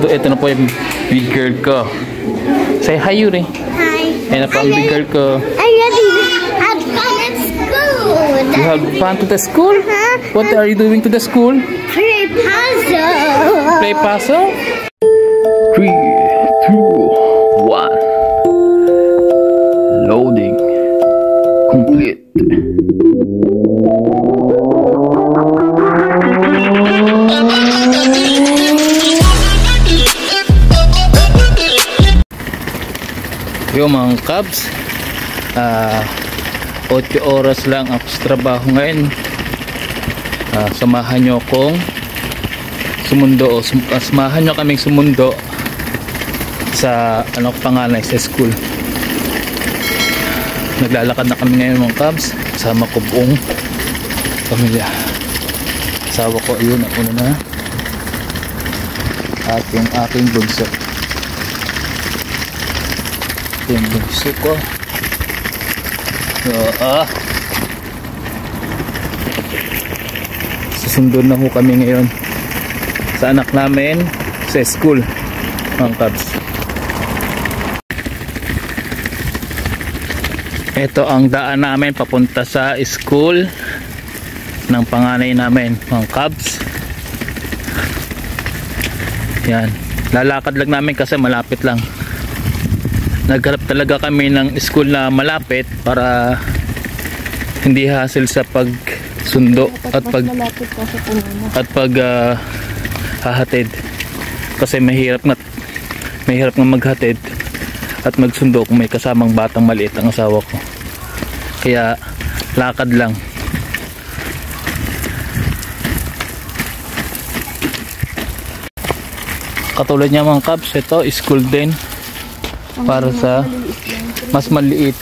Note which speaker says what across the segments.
Speaker 1: ito na po yung big girl ko. Say hi, Yuri.
Speaker 2: Hi.
Speaker 1: Ayan na po ang big girl ko.
Speaker 2: I already had fun at school.
Speaker 1: You have fun to the school?
Speaker 2: Huh?
Speaker 1: What are you doing to the school?
Speaker 2: Play puzzle.
Speaker 1: Play puzzle? 3, 2, 1. Loading. Complete. Yung mga Cubs, 8 oras lang ako sa trabaho ngayon. Samahan nyo akong sumundo, samahan nyo kaming sumundo sa panganay sa school. Naglalakad na kami ngayon mga Cubs, kasama ko buong pamilya. Asawa ko, yun ang una na, at yung aking bunso. Yung bunso ko. Susundo na ho kami ngayon sa anak namin sa school, mga Cubs. Ito ang daan namin papunta sa school ng panganay namin, mga Cubs. Yan, lalakad lang namin kasi malapit lang. Nagharap talaga kami ng school na malapit para hindi hassle sa pagsundo at pag hahatid, kasi mahirap nga maghatid at magsundo kung may kasamang batang maliit ang asawa ko, kaya lakad lang. Katulad niya mga Cubs, ito school din para sa mas maliit,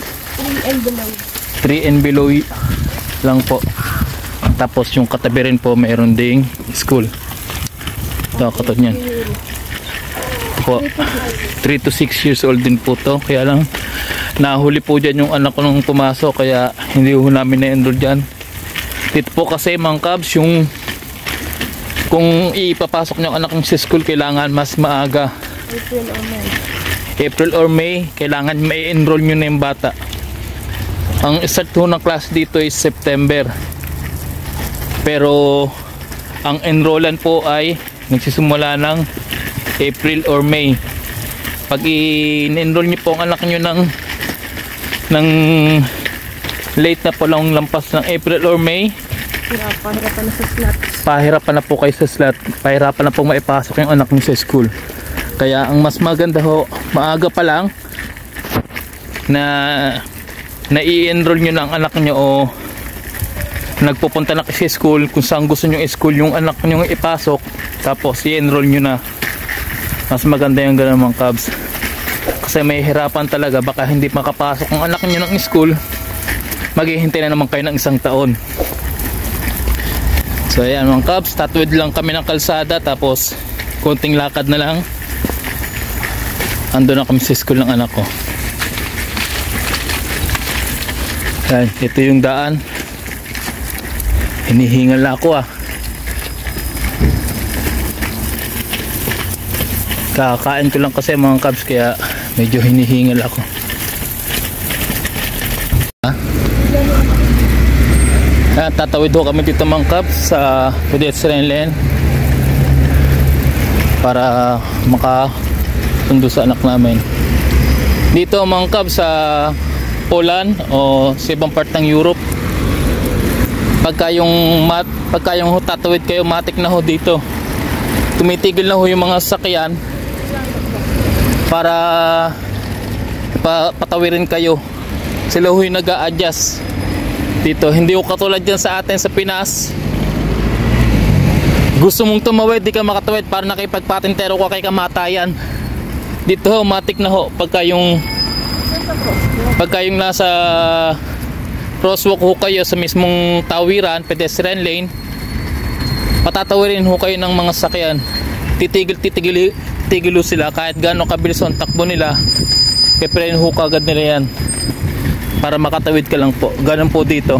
Speaker 1: 3 and below lang po. Tapos yung katabi rin po mayroon ding school. Ito katulad niyan po, 3 to 6 years old din po to. Kaya lang nahuli po dyan yung anak ko nung pumasok, kaya hindi po namin na-enroll dyan. Dito po kasi mga Cubs, yung kung ipapasok nyo ang anak nyo sa school, kailangan mas maaga, April or May, kailangan may enroll nyo na yung bata. Ang start ho ng class dito is September, pero ang enrollan po ay nagsisimula ng April or May. Pag in-enroll nyo po ang anak nyo ng late na po lang, lampas ng April or May, pahirapan na sa slot. Pahirapan na po kayo sa slot. Pahirapan na po maipasok yung anak nyo sa school. Kaya ang mas maganda ho, maaga pa lang na i-enroll nyo na ang anak nyo, o nagpupunta na sa school kung saan gusto nyo i-school yung anak nyo ipasok, tapos i-enroll nyo na. Mas maganda yung ganun mga Cubs, kasi may hirapan talaga, baka hindi makapasok ang anak nyo ng school, maghihintay na naman kayo ng 1 taon. So ayan mga Cubs, tatawid lang kami ng kalsada, tapos konting lakad na lang, ando na kami sa school ng anak ko. Ayan, ito yung daan. Hinihingal na ako Kakain ko lang kasi mga Cubs, kaya medyo hinihingal ako. Tatawid ho kami dito mga Cubs sa pedestrian lane para makasundo sa anak namin. Dito mga Cubs sa Poland o sa ibang part ng Europe, pagka yung tatawid kayo, matik na ho dito, tumitigil na ho yung mga sasakyan para patawirin kayo. Sila ho yung nag-a-adjust dito. Hindi ko katulad dyan sa atin sa Pinas, gusto mong tumawid, di ka makatawid, para nakipagpatintero ka kay kamatayan. Dito ho, matik na ho, pagka yung nasa crosswalk ho kayo sa mismong tawiran, pedestrian lane, patatawirin ho kayo ng mga sakyan, titigil ho sila kahit gaano kabilis ang takbo nila, peprehin ho kagad nila yan para makatawid ka lang po. Ganun po dito,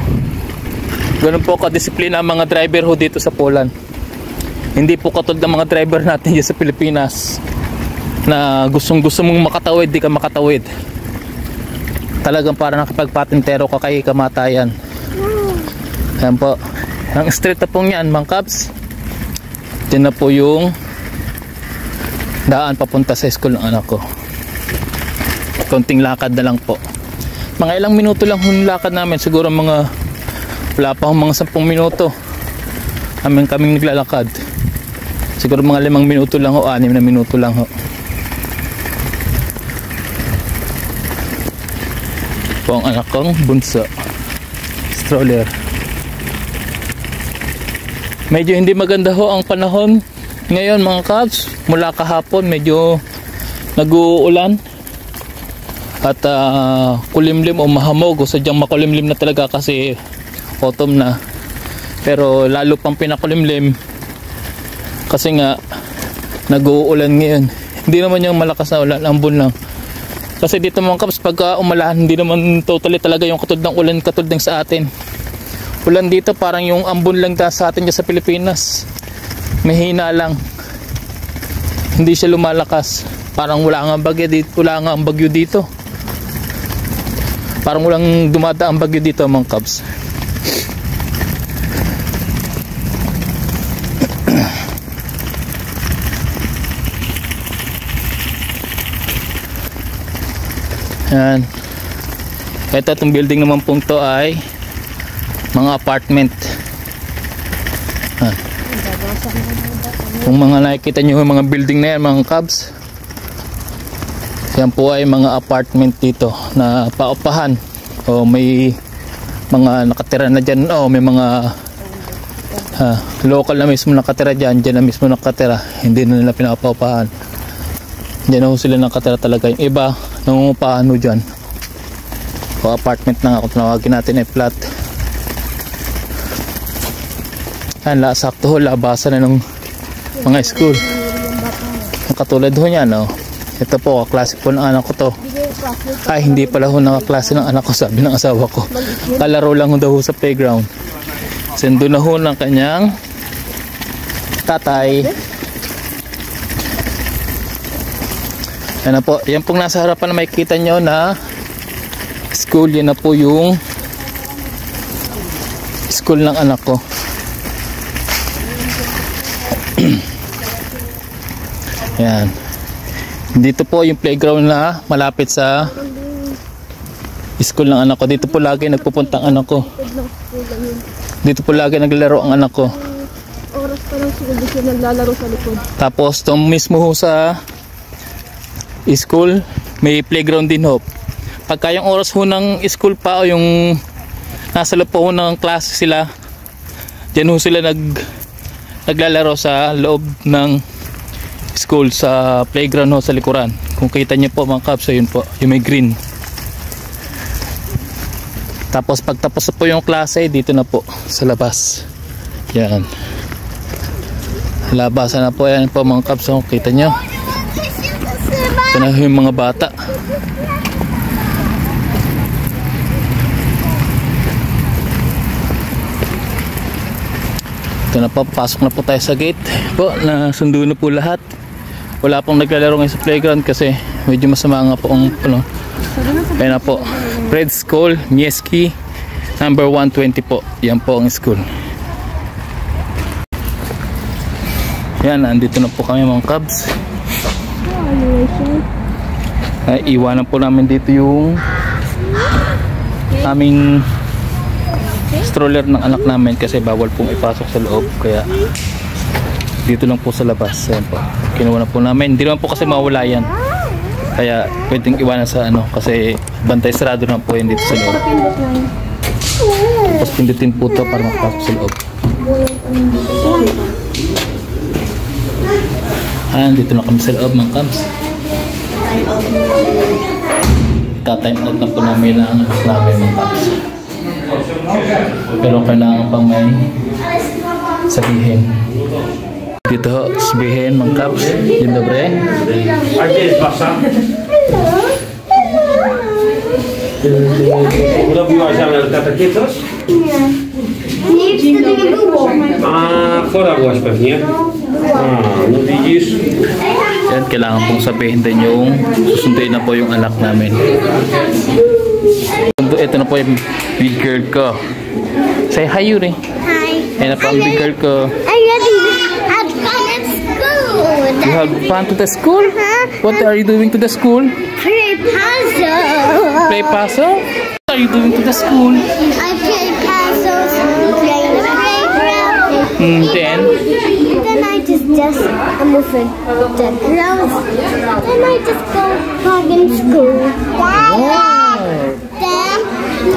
Speaker 1: ganun po kadisiplina ang mga driver ho dito sa Poland. Hindi po katulad ng mga driver natin dyan sa Pilipinas na gusto mong makatawid, di ka makatawid. Talagang para nakipagpatintero ka kay kamatayan. Ayan po. Ang street na pong yan, mga kabs. Diyan na po yung daan papunta sa school ng anak ko. Konting lakad na lang po. Mga ilang minuto lang yung lakad namin. Siguro mga wala pa akong mga 10 minuto kaming naglalakad. Siguro mga 5 minuto lang o 6 na minuto lang ho. Po ang anak kong bunso, stroller. Medyo hindi maganda ho ang panahon ngayon mga kabs. Mula kahapon medyo nag-uulan at kulimlim o mahamog, o sadyang makulimlim na talaga kasi autumn na. Pero lalo pang pinakulimlim kasi nga nag-uulan ngayon. Hindi naman yung malakas na ulan, ambon lang. Kasi dito mga kabs, pagka umalahan, hindi naman totally talaga yung katulad ng ulan katulad ng sa atin. Ulan dito parang yung ambon lang sa atin dyan sa Pilipinas. Mahina lang. Hindi siya lumalakas. Parang wala nga ang bagyo dito. Parang walang dumadaang bagyo dito mga kabs. Yan. Ito itong building naman pong to ay mga apartment. Kung mga nakikita nyo yung mga building na yan mga kabs, yan po ay mga apartment dito na paupahan. O may mga nakatira na dyan, o may mga local na mismo nakatira dyan. Dyan na mismo nakatira, hindi na nila pinapaupahan. Dyan na ho sila nakatira talaga. Yung iba nangungupahan ho dyan, o apartment na nga kung tinawagin natin ay flat. Yan, sakto ho, labasan na ng mga school. Katulad ho yan, no? Ito po, kaklase po ng anak ko to. Ay, hindi pala ho nakaklase ng anak ko, sabi ng asawa ko. Kalaro lang ho daw ho sa playground. Sendo na ho ng kanyang tatay. Yan na po, yan pong nasa harapan na makikita nyo na school, yan na po yung school ng anak ko. Yan. Dito po yung playground na malapit sa school ng anak ko. Dito po lagi nagpupunta ang anak ko. Dito po lagi naglalaro ang anak ko.
Speaker 3: Oras pa lang siguro siya naglalaro sa likod.
Speaker 1: Tapos itong mismo ho sa school, may playground din ho. Pagka yung oras ho ng school pa o yung nasa loob po ho ng klase sila, dyan ho sila naglalaro sa loob ng school sa playground ho sa likuran. Kung kita nyo po mga kabs, yun po, yung may green. Tapos pagtapos po yung klase, dito na po sa labas. Yan. Labasan na po yan po mga kabs, kung kita nyo. Ito na yung mga bata. Ito na po, pasok na po tayo sa gate po, na sundo na po lahat. Wala pong naglalaro ngayon sa playground kasi medyo masama nga po ang ano. Ayan na po, Fred School, Mieski number 120 po. Yan po ang school. Yan, andito na po kami mga kabs. Ay, iwanan po namin dito yung aming stroller ng anak namin kasi bawal pong ipasok sa loob, kaya dito lang po sa labas. Ayan po, kinuha na po namin. Hindi naman po kasi mawala yan, kaya pwedeng iwanan sa ano kasi bantay sarado naman po yan dito sa loob. Tapos pindutin po ito para makapasok sa loob. Ayan, dito na kami sa loob mga kabs. Tatime out na po namin ang namin mga kabs. Pero kailangan pang may sabihin. Dito ho, sabihin mga kabs. Dzień dobry.
Speaker 4: A gdzie jest wasza? Urobiłaś Amelka takie coś?
Speaker 2: Nie, wtedy nie było.
Speaker 4: A chora byłaś pewnie. Non dici?
Speaker 1: Yan, kailangan pong sabihin din yung susunduin na po yung anak namin. Ito na po yung big girl ko. Say hi, Yuri.
Speaker 2: Hi.
Speaker 1: Yan na po ang big girl ko.
Speaker 2: I already had fun at school.
Speaker 1: You have fun to the school? What are you doing to the school?
Speaker 2: Play puzzle.
Speaker 1: Play puzzle? What are you doing to the school?
Speaker 2: I play puzzles, play in the playground.
Speaker 1: Then
Speaker 2: I just move in the grounds. Then I just go back in school.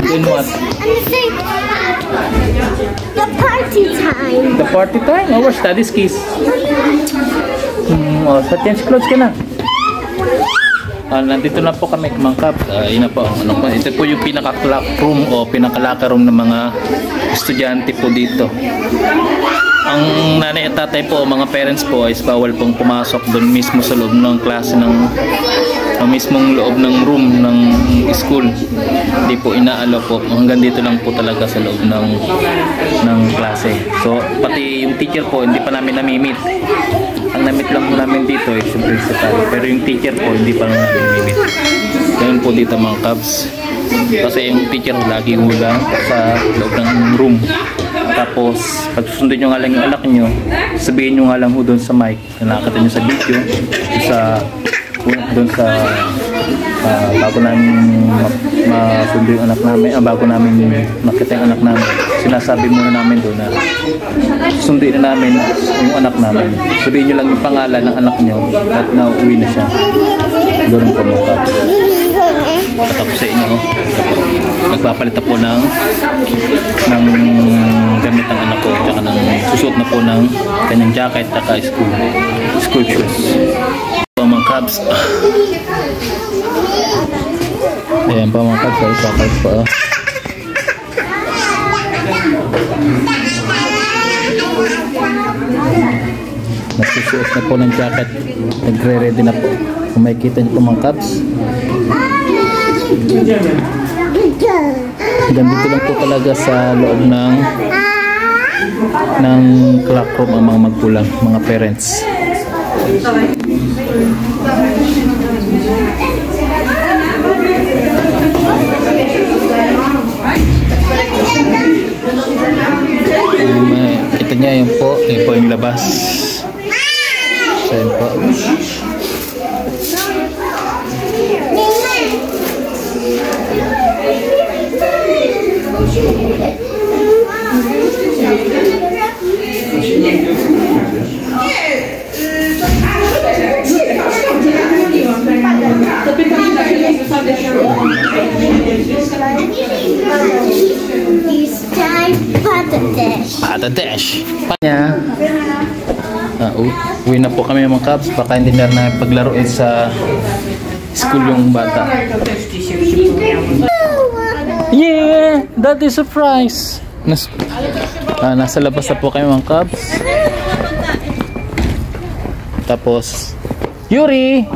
Speaker 1: Then what?
Speaker 2: And think the party time.
Speaker 1: The party time? Oh, we're study skis. Sa change clothes ka na. Nandito na po kami, Mang Kap. Yun na po. Ito po yung pinaka-room o pinaka-locker room ng mga estudyante po dito. Ang nanay at tatay po, mga parents po, is bawal pong pumasok doon mismo sa loob ng klase ng mismong loob ng room ng school. Hindi po inaalo po. Hanggang dito lang po talaga sa loob ng klase. So, pati yung teacher po, hindi pa namin namimit. Ang namit lang po namin dito is yung principal. Pero yung teacher po, hindi pa namin namimit. Ganun po dito mga Cubs. Kasi yung teacher lagi hula sa loob ng room. Tapos, pag susundin nyo nga lang yung anak nyo, sabihin nyo nga lang doon sa mic na nakakita nyo sa video, doon sa bago namin masundo yung anak namin, bago namin makita yung anak namin, sinasabi muna namin doon na sunduin na namin yung anak namin. Sabihin nyo lang yung pangalan ng anak nyo at nauwi na siya. Doon ang pamukha. Tapos sa inyo, nagpapalit na po ng gamit ng anak ko, tsaka ng susuot na po ng kanyang jacket at school shoes. So mga Cubs, ayan pa mga Cubs, ay pakal pa. Nagsusuot na po ng jacket, nagre-ready na po. Kung makikita niyo po mga Cubs, dito lang po talaga sa loob ng classroom ang mga magkulang, mga parents. Ito niya yun po yung labas. So yun po. Patatesh. Panya. Uwi na po kami mga Cubs. Baka hindi na paglaruin sa school yung bata. Yeah! That is a surprise! Nasa labas na po kayo mga Cubs. Tapos Yuri!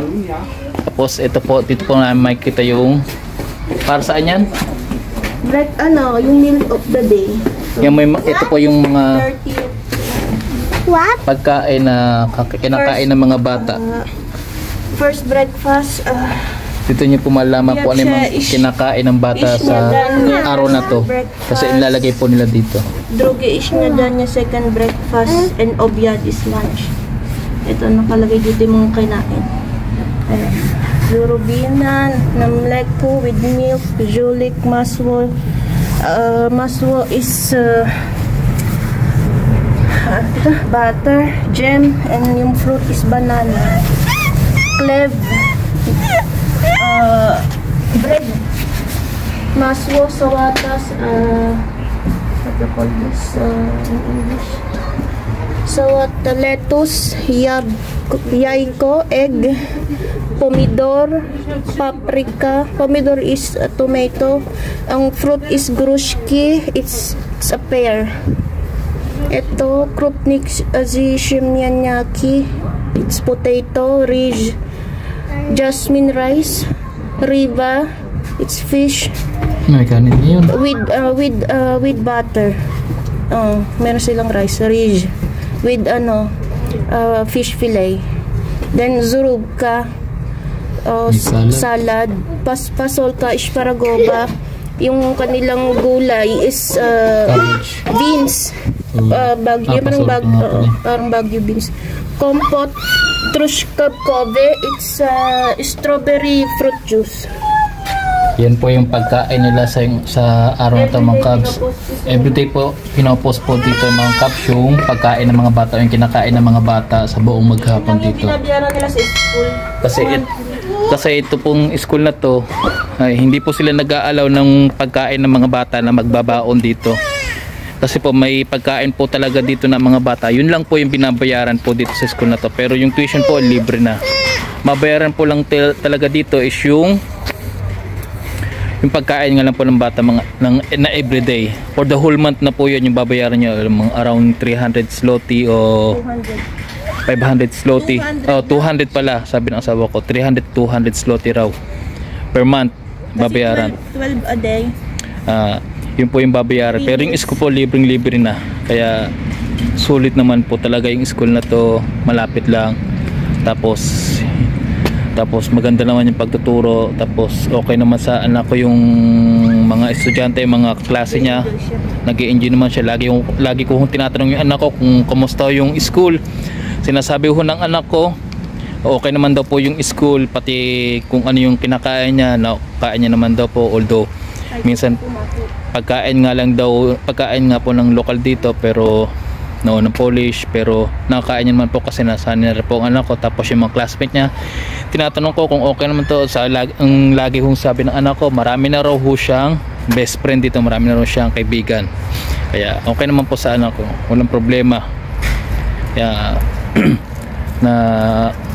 Speaker 1: Tapos ito po, dito po namin makikita yung para saan yan?
Speaker 3: Yung meal of the day.
Speaker 1: Ito po yung mga pagkain na kinakain ng mga bata.
Speaker 3: First breakfast.
Speaker 1: Dito nyo po malaman po ano yung kinakain ng bata sa araw na to. Kasi ilalagay po nila dito.
Speaker 3: Drugi is śniadanie, second breakfast, and obiad is lunch. Ito nakalagay dito yung mga kinain. Lurubinan na mleko with milk, julik, maswo. Maswo is butter, jam, and yung fruit is banana. Cleve, bread, maswo, sawatas, what do you call this in English? Sawata, lettuce, yayko, egg, pomidor, paprika. Pomidor is a tomato. Ang fruit is grushki. It's a pear. Ito, krupnik zishimyanyaki. It's potato, rice, jasmine rice, riba. It's fish.
Speaker 1: May kanin yun.
Speaker 3: With butter. Meron silang rice, rice. With fish fillet. Then zurubka, salad. Pasolka, ishparagoba. Yung kanilang gulay is beans. Parang bagyo beans. Kompot, trushka kove, it's strawberry fruit juice.
Speaker 1: Yan po yung pagkain nila sa araw na ito mga Cubs. Everyday po pinopost po dito mga Cubs yung pagkain ng mga bata, yung kinakain ng mga bata sa buong maghapon dito.
Speaker 3: Binabayaran nila sa school.
Speaker 1: Kasi ito pong school na to, hindi po sila nag-aalaw ng pagkain ng mga bata na magbabaon dito. Kasi po may pagkain po talaga dito ng mga bata. Yun lang po yung binabayaran po dito sa school na to. Pero yung tuition po libre na. Mabayaran po lang talaga dito is yung pagkain nga lang po ng bata na everyday. For the whole month na po yun yung babayaran nyo. Around 300 zloty o 500 zloty. 200 pala sabi ng asawa ko. 200 zloty raw per month babayaran.
Speaker 3: 12 a day.
Speaker 1: Yun po yung babayaran. Pero yung school po libre na. Kaya sulit naman po talaga yung school na to. Malapit lang. Tapos maganda naman yung pagtuturo. Tapos okay naman sa anak ko yung mga estudyante, yung mga klase niya. Nag-i-enjoy naman siya. Lagi ko tinatanong yung anak ko kung kumusta yung school. Sinasabi ko ng anak ko okay naman daw po yung school, pati kung ano yung kinakain niya, kain niya naman daw po. Although minsan pagkain nga po ng local dito, pero ng Polish, pero nakakain niya naman po kasi nasanay na po ang anak ko. Tapos yung mga classmate niya, tinatanong ko kung okay naman to. Ang lagi kong sabi ng anak ko, marami na raw siyang best friend dito, marami na raw siyang kaibigan. Kaya okay naman po sa anak ko, walang problema. Kaya na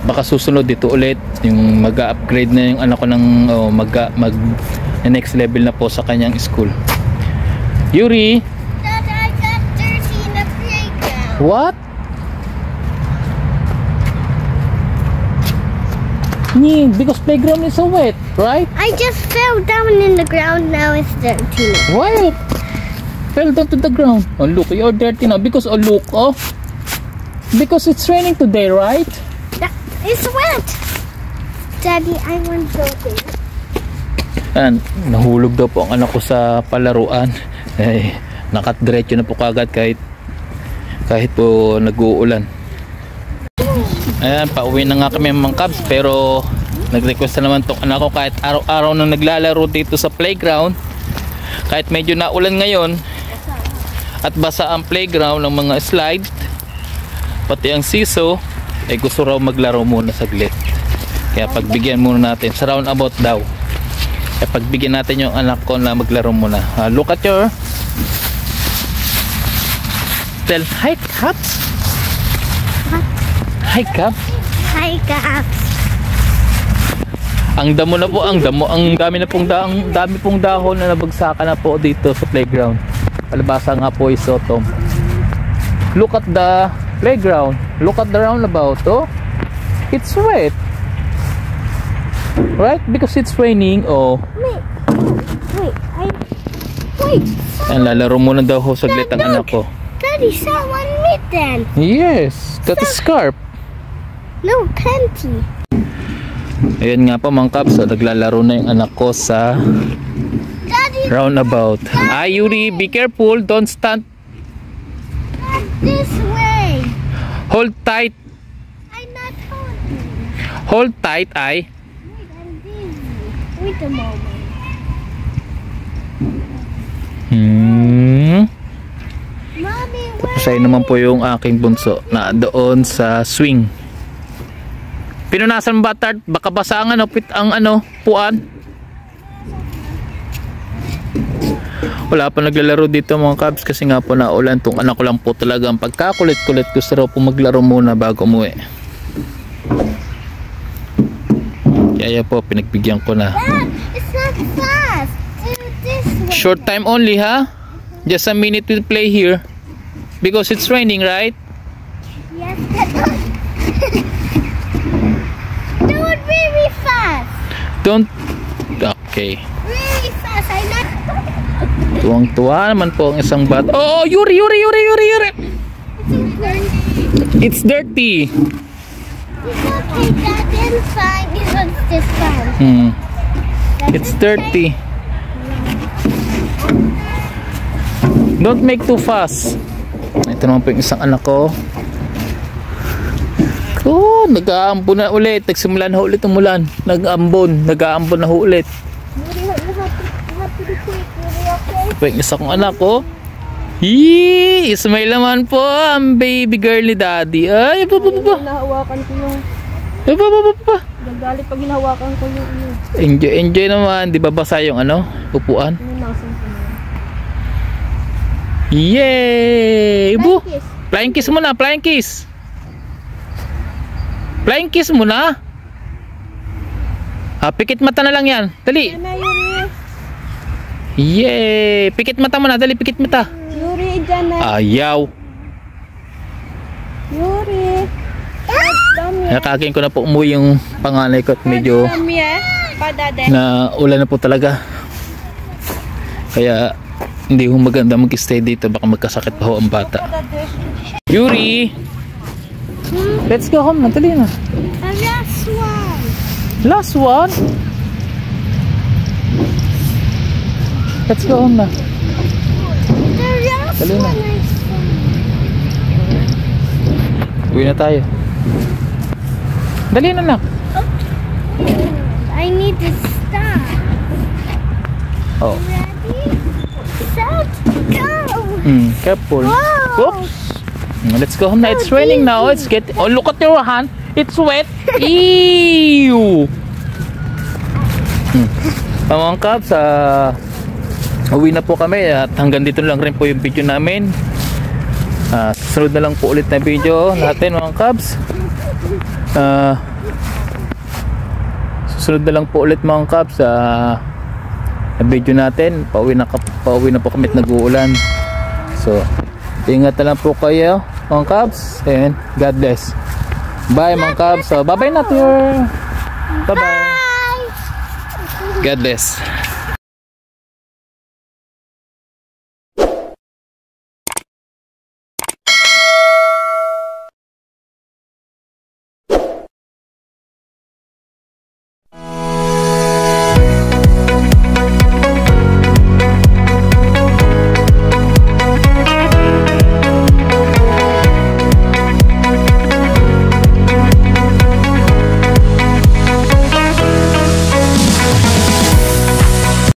Speaker 1: baka susunod dito ulit yung mag-upgrade na yung anak ko ng mag next level na po sa kanyang school. Yuri,
Speaker 2: Dad, I got dirty in the playground.
Speaker 1: what? Because playground is so wet, right?
Speaker 2: I just fell down in the ground, now it's dirty.
Speaker 1: Why? Fell down to the ground. Oh look, you're dirty now because because it's raining today, right?
Speaker 2: It's wet. Daddy, I want something.
Speaker 1: And nahulog daw po ang anak ko sa palaruan. Nakatdiretso na po kagad kahit po nag-uulan. Ayan, pauwi na nga kami mga Cubs, pero nag-request na naman tong anak ko kahit araw-araw nang naglalaro dito sa playground, kahit medyo naulan ngayon at basa ang playground ng mga slide pati ang siso, gusto raw maglaro muna saglit. Kaya pagbigyan muna natin sa roundabout daw. Kaya pagbigyan natin yung anak ko na maglaro muna. Look at your tell hi Cubs. Hi Cubs.
Speaker 2: Hi, Cubs.
Speaker 1: Ang damo na po, ang dami pong dahon na nabagsakan na po dito sa playground. Palibasa nga po is autumn. Look at the playground. Look at the roundabout. Oh, it's wet, right? Because it's raining. Oh,
Speaker 2: Wait.
Speaker 1: and lalaro muna daw ho saglit ang anak ko.
Speaker 2: Daddy, someone mitten.
Speaker 1: Yes, that is scarf.
Speaker 2: No, panty.
Speaker 1: Ayan nga po mga Cubs, so naglalaro na yung anak ko sa
Speaker 2: Daddy,
Speaker 1: roundabout. Yuri, be careful, don't stand.
Speaker 2: this way.
Speaker 1: Hold tight.
Speaker 2: I'm not holding.
Speaker 1: Hold tight, ay.
Speaker 2: Wait, I'm dizzy. Wait a moment. Mommy, where?
Speaker 1: Tapos ayun naman po yung aking bunso na doon sa swing. Pinunasan ba Tart? Baka basa ang puan. Wala pa naglalaro dito mga Cubs kasi nga po naulan. Tong anak ko lang po talaga ang pagkakulit-kulit. Gusto raw po maglaro muna bago umuwi. Kaya po pinagbigyan ko na.
Speaker 2: Dad, it's not fast. Do this way.
Speaker 1: Short time only, ha? Just a minute to play here. Because it's raining, right?
Speaker 2: Yes, do it really fast.
Speaker 1: Don't. Okay.
Speaker 2: Really fast. I'm not.
Speaker 1: Tuwang-tuwa naman po ang isang bata. Oh, Yuri!
Speaker 2: It's okay.
Speaker 1: It's dirty.
Speaker 2: It's okay, Dad. It's fine. It's just fine.
Speaker 1: It's dirty. Don't make too fast. Ito naman po yung isang anak ko. Oh, nag-aambon na ulit. Nagsimula na ulit ang ulan. Nag-aambon na ulit. Ito yung isa kong anak ko. Yee! Ismail naman po ang baby girl ni Daddy. Ay,
Speaker 3: Hinahawakan ko yung... Gagalit pag hinahawakan ko yung...
Speaker 1: Enjoy naman. Di ba basa yung upuan? Yay! Flying kiss muna, flying kiss. Flying kiss muna. Pikit mata na lang yan. Dali. Yay! Pikit mata muna, dali, pikit mata.
Speaker 3: Yuri, dyan na.
Speaker 1: Ayaw.
Speaker 3: Yuri.
Speaker 1: Nakakain ko na po umuwi yung panganay ko at medyo na ulan na po talaga. Kaya hindi ho maganda mag-stay dito, baka magkasakit pa ho ang bata. Yuri! Let's go home na, dali na.
Speaker 2: Last one.
Speaker 1: Last one? Let's go home na. Dali na. Uwi na tayo. Dali na na.
Speaker 2: I need to stop.
Speaker 1: Oh.
Speaker 2: Ready? Set, go.
Speaker 1: Careful.
Speaker 2: Whoa.
Speaker 1: Oops. Let's go home na. It's raining now. It's getting... Oh, look at your hand. It's wet. Ew. Mga Cubs, uwi na po kami at hanggang dito lang rin po yung video namin. Susunod na lang po ulit na video natin mga Cubs. Susunod na lang po ulit mga Cubs na video natin. Pauwi na po kami at nag-uulan. So ingat na lang po kayo mga Cubs and God bless. Bye mga Cubs. So bye bye na to your... Bye bye. God bless.